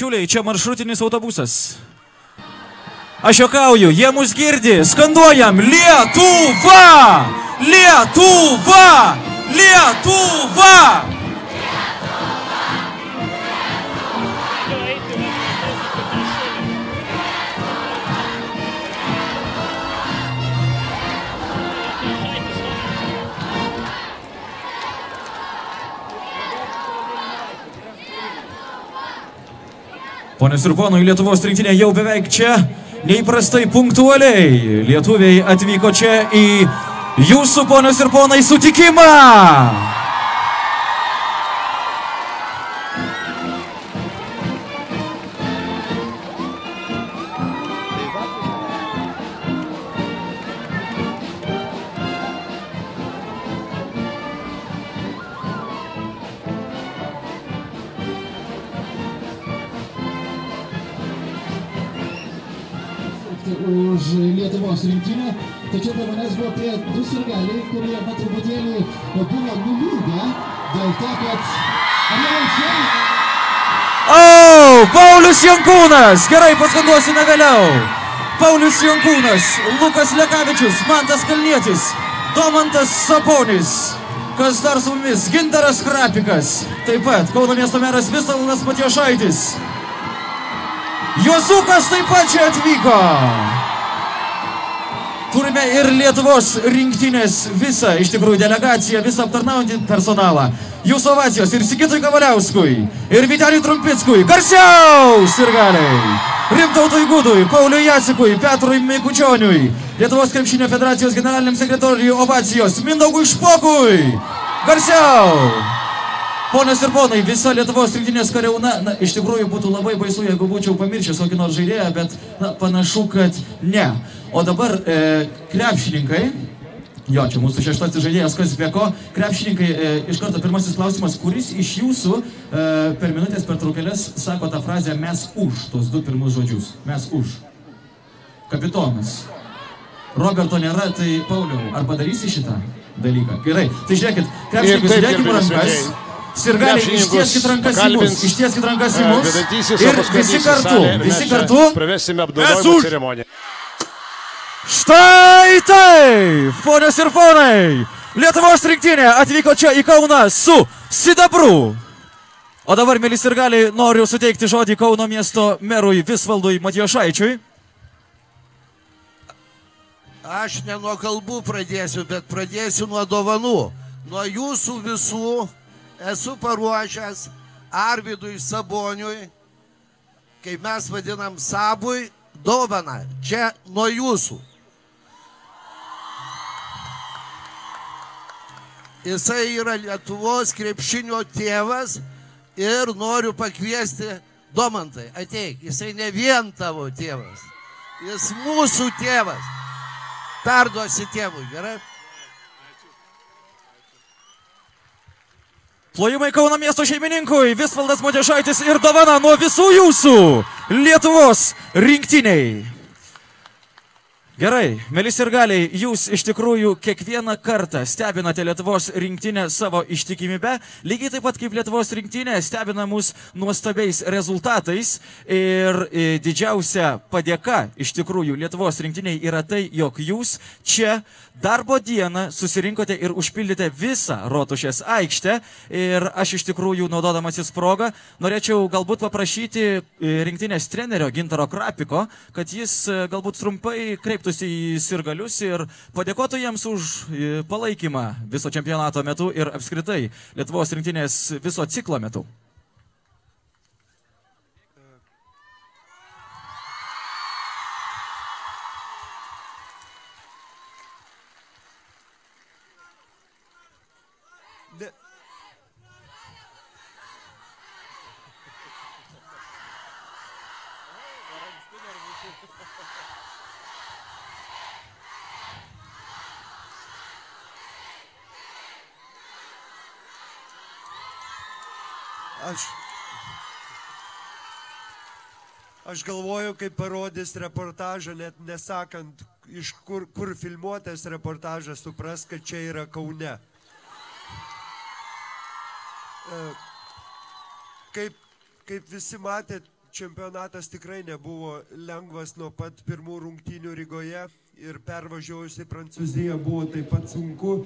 Bičiuliai, čia maršrutinis autobusas. Aš juokauju, jie mus girdi, skanduojam Lietuva! Lietuva! Lietuva! Ponios ir ponai, Lietuvos rinktinė jau beveik čia, neįprastai punktualiai. Lietuviai atvyko čia į jūsų, ponios ir ponai, sutikimą. Už Lietuvos rinktinę, tačiau prie manęs buvo prie du sirgaliai, kurie truputėlį buvo nuliūdę dėl to, kad... Paulius Jankūnas! Gerai, paskanduosime vėliau. Paulius Jankūnas, Lukas Lekavičius, Mantas Kalnietis, Domantas Sabonis. Kas dar su mumis? Gintaras Krapikas. Taip pat Kauno miesto meras Visvaldas Matijošaitis. Juozukas taip pat čia atvyko. Turime ir Lietuvos rinktinės visą, iš tikrųjų, delegaciją, visą aptarnaujantį personalą. Jūsų ovacijos ir Sigitui Kavaliauskui, ir Vitaliui Trumpickui. Garsiau, sirgaliai! Rimtautui Gudui, Pauliui Jacikui, Petrui Mikučioniui, Lietuvos krepšinio federacijos generaliniam sekretoriui ovacijos, Mindaugui Špokui. Garsiau! Ponios ir ponai, visa Lietuvos rinktinės kariauna, iš tikrųjų būtų labai baisu, jeigu būčiau pamiršęs kokį nors žaidėją, bet panašu, kad ne. O dabar krepšininkai, jo, čia mūsų šeštasis žaidėjas, kas be ko, krepšininkai, iš karto pirmasis klausimas, kuris iš jūsų per minutės pertraukėlės sako tą frazę mes už, tos du pirmus žodžius, mes už. Kapitonas. Roberto nėra, tai Pauliau, ar padarysi šitą dalyką? Gerai, tai žiūrėkit, krepšininkai sudėkim rankas. Sirgaliai, ištieskit rankas į mus, ištieskit rankas į mus ir visi kartu pravesime apdovanojimo ceremoniją. Štai taip, ponios ir ponai, Lietuvos rinktinė atvyko čia į Kauną su sidabru. O dabar, mėly sirgaliai, noriu suteikti žodį Kauno miesto merui Visvaldui Matijošaičiui. Aš ne nuo kalbų pradėsiu, bet pradėsiu nuo dovanų. Nuo jūsų visų esu paruošęs Arvydui Saboniui, kaip mes vadinam Sabui, dovaną. Čia nuo jūsų. Jisai yra Lietuvos krepšinio tėvas ir noriu pakviesti Domantai. Ateik, jisai ne vien tavo tėvas. Jis mūsų tėvas. Perduosi tėvui, gerai? Plojimai Kauno miesto šeimininkui, Visvaldas Matijošaitis ir dovana nuo visų jūsų Lietuvos rinktiniai. Gerai, mėly sirgaliai, jūs iš tikrųjų kiekvieną kartą stebinate Lietuvos rinktinę savo ištikimybę, lygiai taip pat kaip Lietuvos rinktinė stebina mus nuostabiais rezultatais ir didžiausia padėka iš tikrųjų Lietuvos rinktiniai yra tai, jog jūs čia darbo dieną susirinkote ir užpildėte visą Rotušės aikštę ir aš iš tikrųjų, naudodamasis progą, norėčiau galbūt paprašyti rinktinės trenerio Gintaro Krapiko, kad jis galbūt trumpai kreiptųsi į sirgalius ir padėkotų jiems už palaikymą viso čempionato metu ir apskritai Lietuvos rinktinės viso ciklo metu. Aš galvoju, kaip parodys reportažą, net nesakant, iš kur filmuotas reportažas, supras, kad čia yra Kaune. Kaip visi matėt, čempionatas tikrai nebuvo lengvas nuo pat pirmų rungtynių Rygoje ir pervažiavus į Prancūziją buvo taip pat sunku,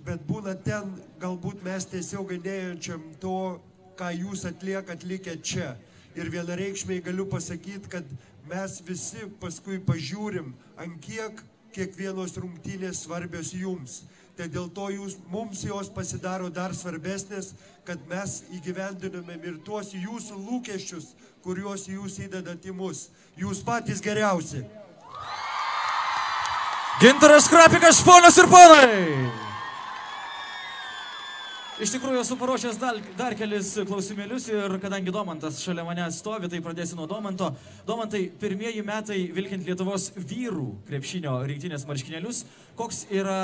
bet būnant ten galbūt mes tiesiog nejaučiam to, ką jūs atliekat likę čia. Ir vienareikšmiai galiu pasakyti, kad mes visi paskui pažiūrim, ant kiek kiekvienos rungtynės svarbios jums. Tai dėl to mums jos pasidaro dar svarbesnės, kad mes įgyvendiname ir tuos jūsų lūkesčius, kuriuos jūs įdedat į mus. Jūs patys geriausi. Gintaras Krapikas, ponios ir ponai! Iš tikrųjų, esu paruošęs dar kelis klausimėlius ir kadangi Domantas šalia mane stovi, tai pradėsiu nuo Domanto. Domantai, pirmieji metai vilkint Lietuvos vyrų krepšinio rinktinės marškinėlius. Koks yra,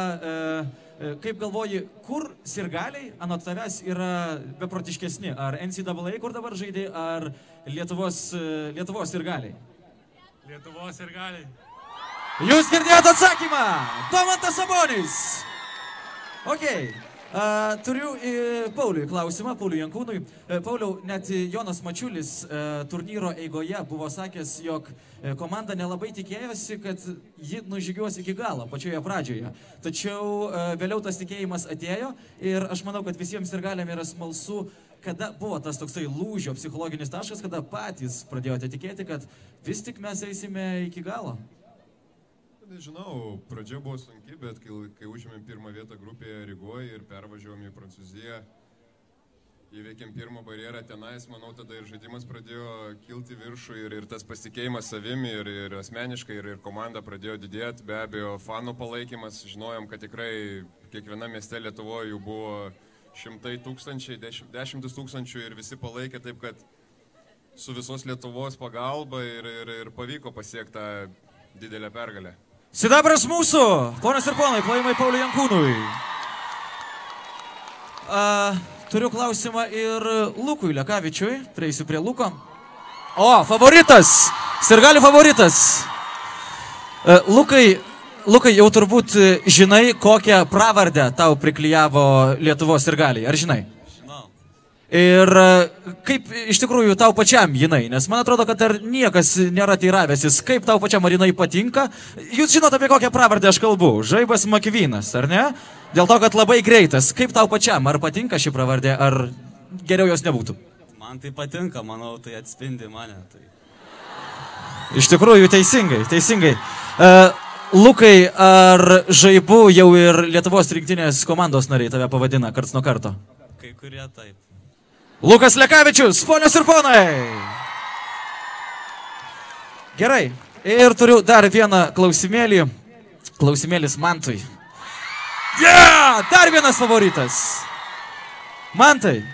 kaip galvoji, kur sirgaliai anot tavęs yra beprotiškesni? Ar NCAA, kur dabar žaidė, ar Lietuvos sirgaliai? Lietuvos sirgaliai. Jūs girdėjote atsakymą. Domantas Sabonis. Okay. Turiu Pauliui klausimą, Pauliui Jankūnui. Pauliau, net Jonas Mačiulis turnyro eigoje buvo sakęs, jog komanda nelabai tikėjosi, kad ji nužygiuos iki galo pačioje pradžioje. Tačiau vėliau tas tikėjimas atėjo ir aš manau, kad visiems sirgaliam yra smalsu, kada buvo tas toksai lūžio psichologinis taškas, kada patys pradėjote tikėti, kad vis tik mes eisime iki galo. Nežinau, pradžia buvo sunki, bet kai užėmėm pirmą vietą grupėje Rygoje ir pervažiavom į Prancūziją, įveikėm pirmą barjerą tenais, manau, tada ir žaidimas pradėjo kilti viršų ir tas pasitikėjimas savimi ir asmeniškai ir komanda pradėjo didėti, be abejo, fanų palaikymas, žinojom, kad tikrai kiekviena mieste Lietuvoje jų buvo šimtai tūkstančiai, dešimtis tūkstančių ir visi palaikė, taip kad su visos Lietuvos pagalba ir pavyko pasiekti tą didelę pergalę. Sidabras mūsų, ponios ir ponai, plojimai Pauliui Jankūnui. Turiu klausimą ir Lukui Lekavičiui, prieisiu prie Luko. O, favoritas, sirgalių favoritas. Lukai, jau turbūt žinai, kokią pravardę tau priklijavo Lietuvos sirgaliai, ar žinai? Ir kaip iš tikrųjų tau pačiam jinai, nes man atrodo, kad dar niekas nėra teiravęsis, kaip tau pačiam ar jinai patinka. Jūs žinote, apie kokią pravardę aš kalbu, Žaibas Makvynas, ar ne? Dėl to, kad labai greitas. Kaip tau pačiam, ar patinka ši pravardė, ar geriau jos nebūtų? Man tai patinka, manau, tai atspindi mane. Tai... Iš tikrųjų, teisingai. Lukai, ar Žaibu jau ir Lietuvos rinktinės komandos nariai tave pavadina karts nuo karto? Kai kurie taip. Lukas Lekavičius, ponios ir ponai. Gerai, ir turiu dar vieną klausimėlį. Klausimėlis Mantui. Dar vienas favoritas. Mantai,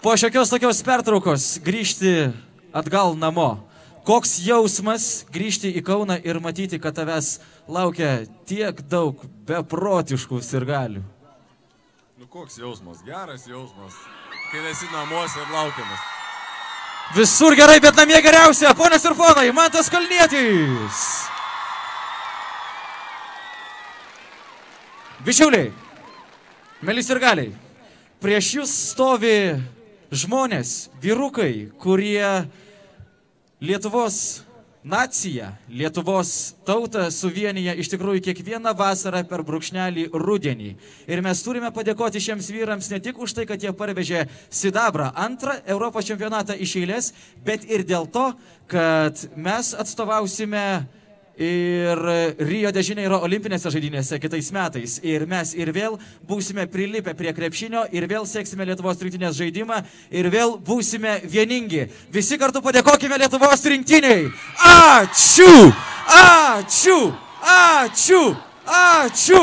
po šiokios tokios pertraukos grįžti atgal namo. Koks jausmas grįžti į Kauną ir matyti, kad tavęs laukia tiek daug beprotiškų sirgalių? Nu koks jausmas, geras jausmas. Kai esi namuose ir laukiamas. Visur gerai, bet namie geriausia, ponios ir ponai, Mantas Kalnietis. Bičiuliai, mėly sirgaliai, prieš jūs stovi žmonės, vyrukai, kurie Lietuvos naciją, Lietuvos tautą suvienyje iš tikrųjų kiekvieną vasarą per brūkšnelį rudenį. Ir mes turime padėkoti šiems vyrams ne tik už tai, kad jie parvežė sidabrą antrą Europos čempionatą iš eilės, bet ir dėl to, kad mes atstovausime ir Rio de Janeiro olimpinėse žaidynėse kitais metais. Ir mes ir vėl būsime prilipę prie krepšinio, ir vėl seksime Lietuvos rinktinės žaidimą, ir vėl būsime vieningi. Visi kartu padėkokime Lietuvos rinktiniai. Ačiū! Ačiū! Ačiū! Ačiū!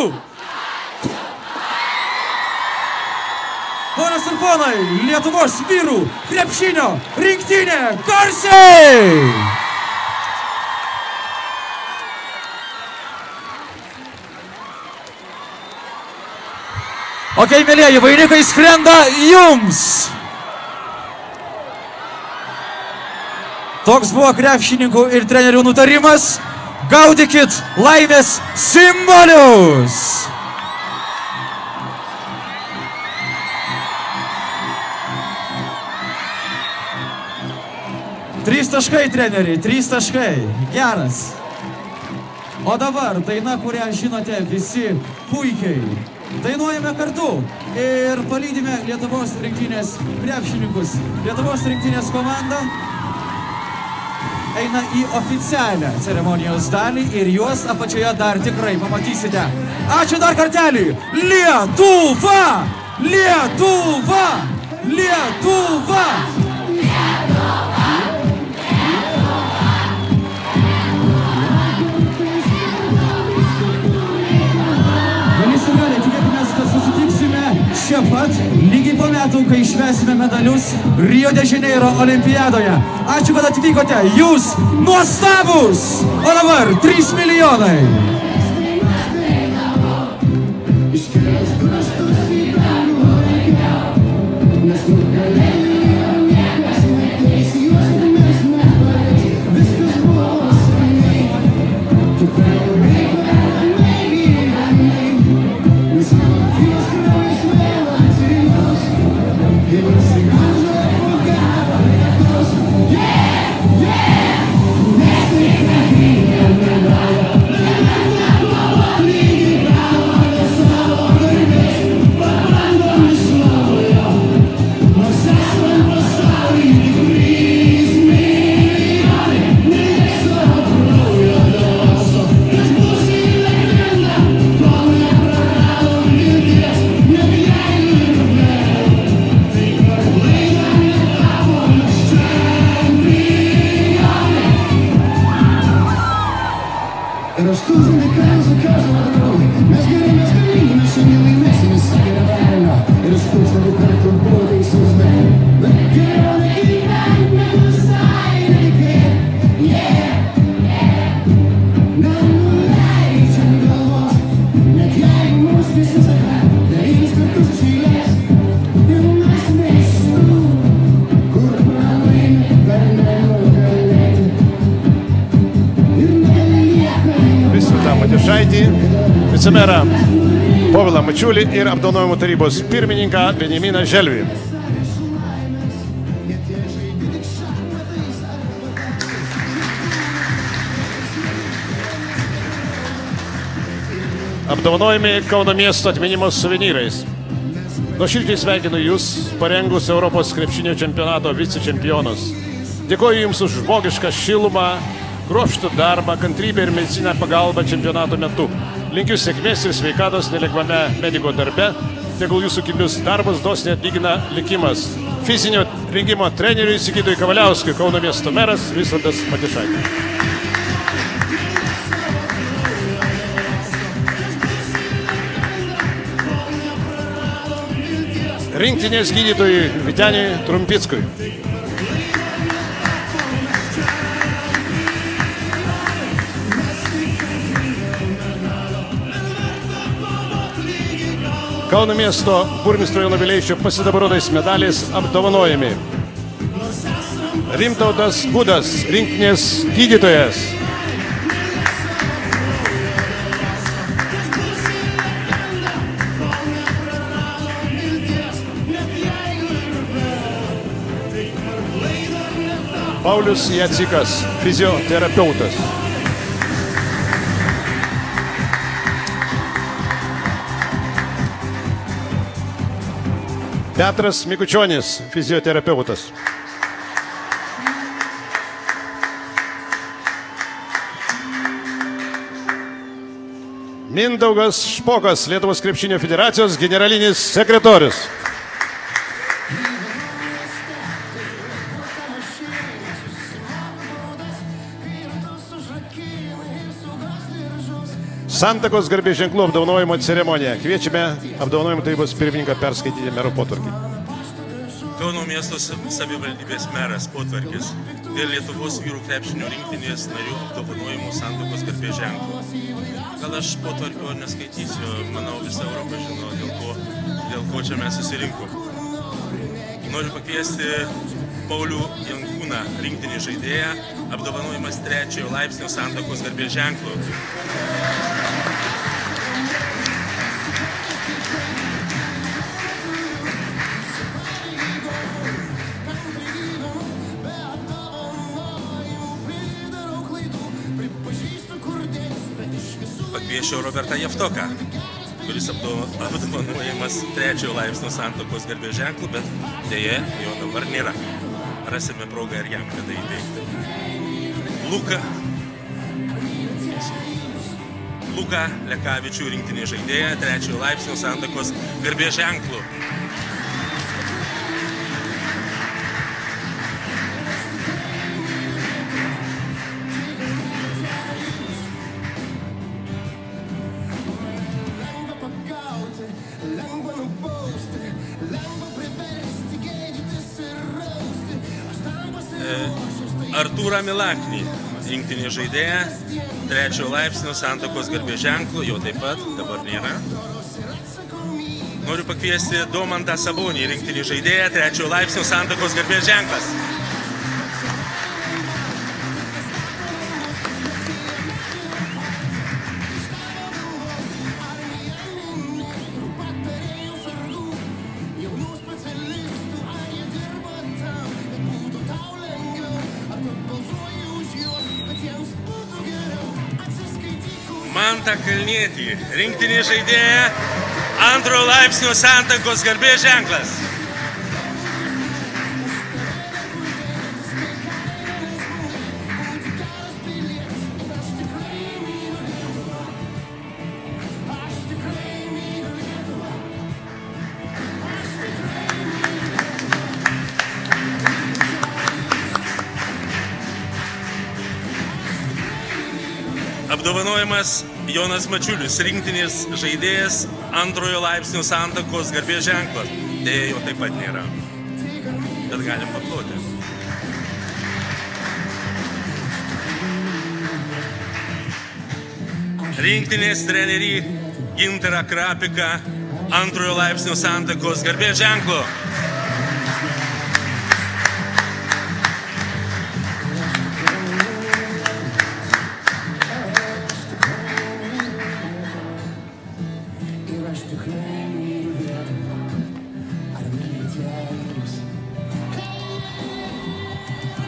Ponios ir ponai, Lietuvos vyrų krepšinio rinktinė garsiai! Ok, mėlieji, vainikai skrenda jums. Toks buvo krepšininkų ir trenerių nutarimas. Gaudykit laimės simbolius. 3 taškai, treneri, 3 taškai. Geras. O dabar daina, kurią žinote visi puikiai. Dainuojame kartu ir palydime Lietuvos rinktinės krepšininkus. Lietuvos rinktinės komanda eina į oficialią ceremonijos dalį ir juos apačioje dar tikrai pamatysite. Ačiū dar kartelį. Lietuva! Lietuva! Lietuva! Čia pat, lygiai po metų, kai švęsime medalius Rio de Janeiro olimpiadoje. Ačiū, kad atvykote. Jūs nuostabus. O dabar 3 milijonai. Vicemerą Povilą Mačiulį ir apdovanojimų tarybos pirmininką Benjaminą Želvį. Apdovanojami Kauno miesto atminimo suvenyrais. Nuoširdžiai sveikinu Jūs, parengus Europos krepšinio čempionato vicečempionus. Dėkoju Jums už žmogišką šilumą, kruopštų darbą, kantrybę ir medicininę pagalbą čempionato metu. Linkiu sėkmės ir sveikatos nelengvame mediko darbe. Tegul Jūsų kilnius darbas dosniai atlygina likimas. Fizinio rengimo treneriui Sigitai Kavaliauskui, Kauno miesto meras Visvaldas Matišaitis. Rinktinės gydytojui Vyteniui Trumpickui. Kauno miesto burmistro Jono Vileišio pasidabarotais medaliais apdovanojami. Rimtautas Gudas, rinktinės gydytojas. Paulius Jacikas, fizioterapeutas. Petras Mikučionis, fizioterapeutas. Mindaugas Špokas, Lietuvos krepšinio federacijos generalinis sekretorius. Santakos garbės ženklų apdovanojimo ceremonija. Kviečiame apdovanojimo tarybos pirmininką perskaityti mero potvarkį. Kauno miesto savivaldybės meras potvarkis dėl Lietuvos vyrų krepšinio rinktinės narių apdovanojimų Santakos garbės ženklų. Gal aš potvarkio neskaitysiu, manau visa Europa žino, dėl ko čia mes susirinkom. Noriu pakviesti Paulių Jankūną, rinktinį žaidėją, apdovanojimas 3 laipsnio Santakos garbės ženklų. pakviesčiau Robertą Jeftoką, kuris apdovanojamas 3 laipsnio santuokos garbės ženklu, bet dėja jo dabar nėra. Rasime progą ir jam kada įteikti. Luką Lekavičių rinktinė žaidėja 3 laipsnio santuokos garbės ženklu. Artūrą Milaknį, rinktinė žaidėja, 3 laipsnio santuokos garbės ženklu, jo taip pat dabar nėra. Noriu pakviesti Domantą Sabonį, rinktinė žaidėja, 3 laipsnio santuokos garbės ženklas. Mantą Kalnietį, rinktinė žaidėja, 2 laipsnio santuokos garbės ženklas. Apdovanojamas Jonas Mačiulis, rinktinės žaidėjas, 2 laipsnio santuokos garbės ženklas. Deja, jo taip pat nėra. Bet galim paploti. Rinktinės trenerį Gintarą Krapiką, 2 laipsnio santuokos garbės ženklu.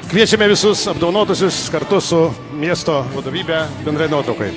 Kviečiame visus apdovanotusius kartu su miesto vadovybė bendrai nuotraukai.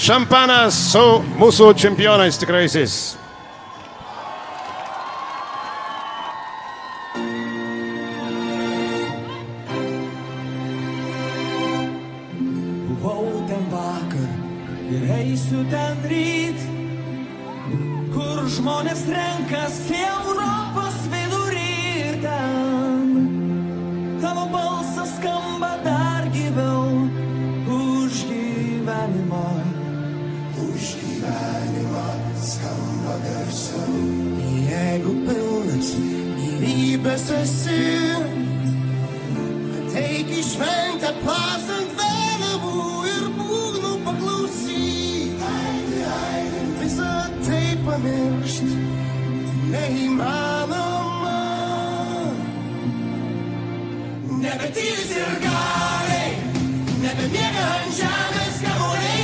Šampanas su mūsų čempionais tikraisiais. Buvau ten vakar ir eisiu ten ryt, kur žmonės renkasi Europos vidurį ir ten tavo balsas skamba dar gyviau už gyvenimą. Skamba garsiau. Jeigu pilnas gyvybės esi, ateik į šventę plasant vėliavų ir būgnų paklausyk. Visą tai pamiršt neįmanoma. Nebetyli sirgaliai, nebemiega ant žemės kamuoliai.